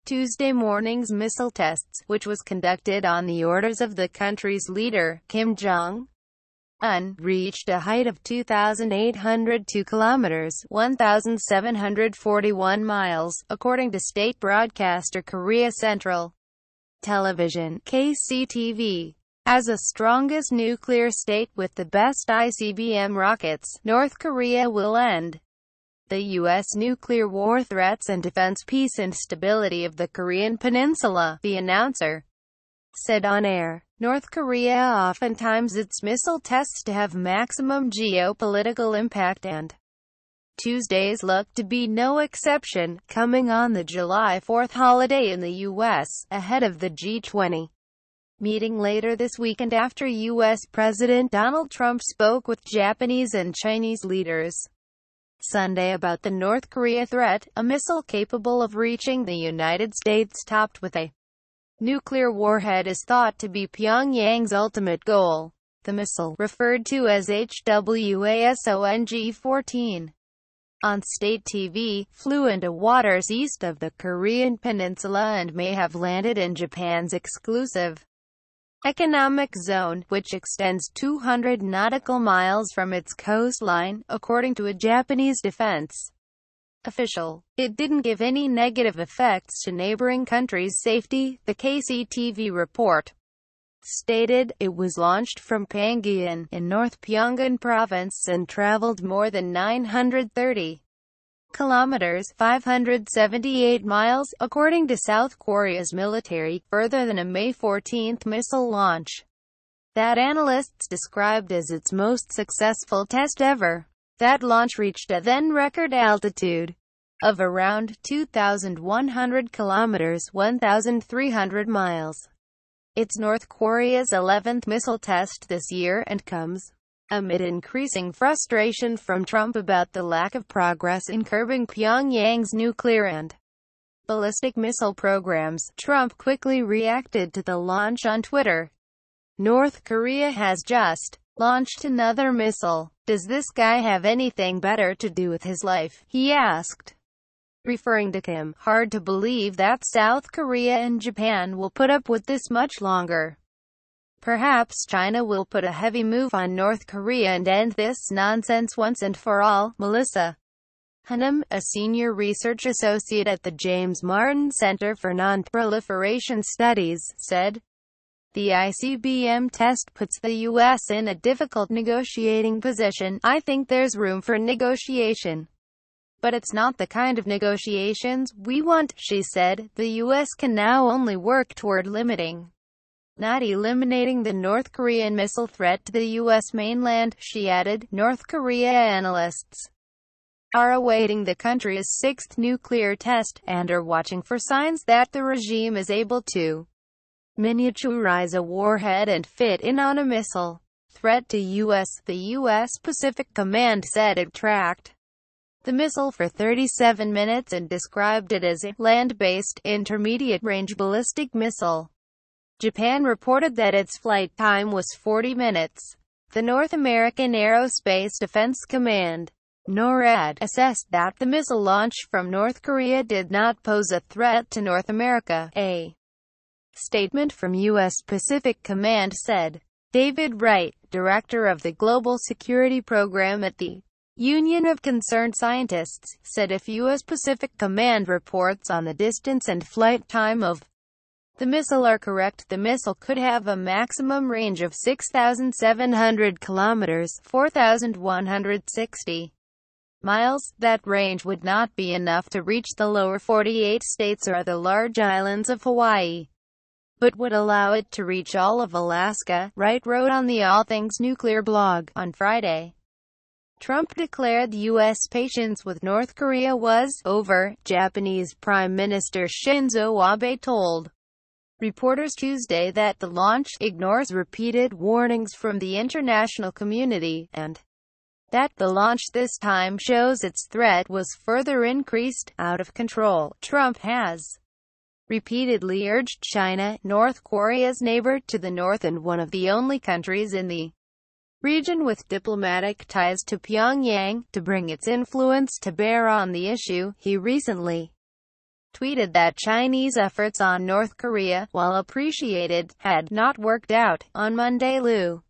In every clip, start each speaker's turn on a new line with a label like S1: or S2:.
S1: Tuesday morning's missile tests, which was conducted on the orders of the country's leader, Kim Jong-un, reached a height of 2,802 kilometers, 1,741 miles, according to state broadcaster Korea Central Television (KCTV). As the strongest nuclear state with the best ICBM rockets, North Korea will end the U.S. nuclear war threats and defense peace and stability of the Korean peninsula, the announcer said on air. North Korea oftentimes its missile tests to have maximum geopolitical impact, and Tuesdays look to be no exception, coming on the July 4th holiday in the U.S., ahead of the G20 meeting later this week and after U.S. President Donald Trump spoke with Japanese and Chinese leaders Sunday about the North Korea threat. A missile capable of reaching the United States topped with a nuclear warhead is thought to be Pyongyang's ultimate goal. The missile, referred to as HWASONG-14 on state TV, flew into waters east of the Korean peninsula and may have landed in Japan's exclusive economic zone, which extends 200 nautical miles from its coastline, according to a Japanese defense official. It didn't give any negative effects to neighboring countries' safety, the KCTV report stated. It was launched from Pangyeon, in North Pyongan Province, and traveled more than 930 kilometers, 578 miles, according to South Korea's military, further than a May 14 missile launch that analysts described as its most successful test ever. That launch reached a then-record altitude of around 2,100 kilometers, 1,300 miles. It's North Korea's 11th missile test this year, and comes amid increasing frustration from Trump about the lack of progress in curbing Pyongyang's nuclear and ballistic missile programs. Trump quickly reacted to the launch on Twitter. North Korea has just launched another missile. Does this guy have anything better to do with his life? He asked, referring to Kim. Hard to believe that South Korea and Japan will put up with this much longer. Perhaps China will put a heavy move on North Korea and end this nonsense once and for all. Melissa Hunnam, a senior research associate at the James Martin Center for Non-Proliferation Studies, said, "The ICBM test puts the U.S. in a difficult negotiating position. I think there's room for negotiation. But it's not the kind of negotiations we want," she said. The U.S. can now only work toward limiting, not eliminating, the North Korean missile threat to the U.S. mainland, she added. North Korea analysts are awaiting the country's sixth nuclear test, and are watching for signs that the regime is able to miniaturize a warhead and fit in on a missile threat to U.S. The U.S. Pacific Command said it tracked the missile for 37 minutes and described it as a land-based, intermediate-range ballistic missile. Japan reported that its flight time was 40 minutes. The North American Aerospace Defense Command, NORAD, assessed that the missile launch from North Korea did not pose a threat to North America. A statement from U.S. Pacific Command said. David Wright, director of the Global Security Program at the Union of Concerned Scientists, said if U.S. Pacific Command reports on the distance and flight time of the missile are correct, the missile could have a maximum range of 6,700 kilometers, 4,160 miles. That range would not be enough to reach the lower 48 states or the large islands of Hawaii, but would allow it to reach all of Alaska, Wright wrote on the All Things Nuclear blog. On Friday, Trump declared U.S. patience with North Korea was over. Japanese Prime Minister Shinzo Abe told reporters Tuesday that the launch ignores repeated warnings from the international community, and that the launch this time shows its threat was further increased. Out of control. Trump has repeatedly urged China, North Korea's neighbor to the north and one of the only countries in the region with diplomatic ties to Pyongyang, to bring its influence to bear on the issue. He recently tweeted that Chinese efforts on North Korea, while appreciated, had not worked out. On Monday, Liu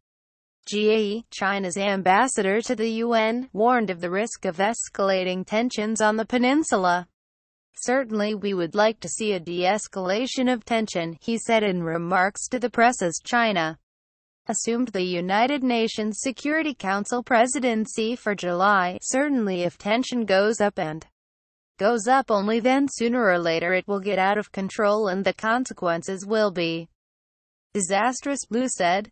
S1: Jie, China's ambassador to the UN, warned of the risk of escalating tensions on the peninsula. Certainly we would like to see a de-escalation of tension, he said in remarks to the press as China assumed the United Nations Security Council presidency for July. Certainly if tension goes up and goes up, only then sooner or later it will get out of control and the consequences will be disastrous, Liu said.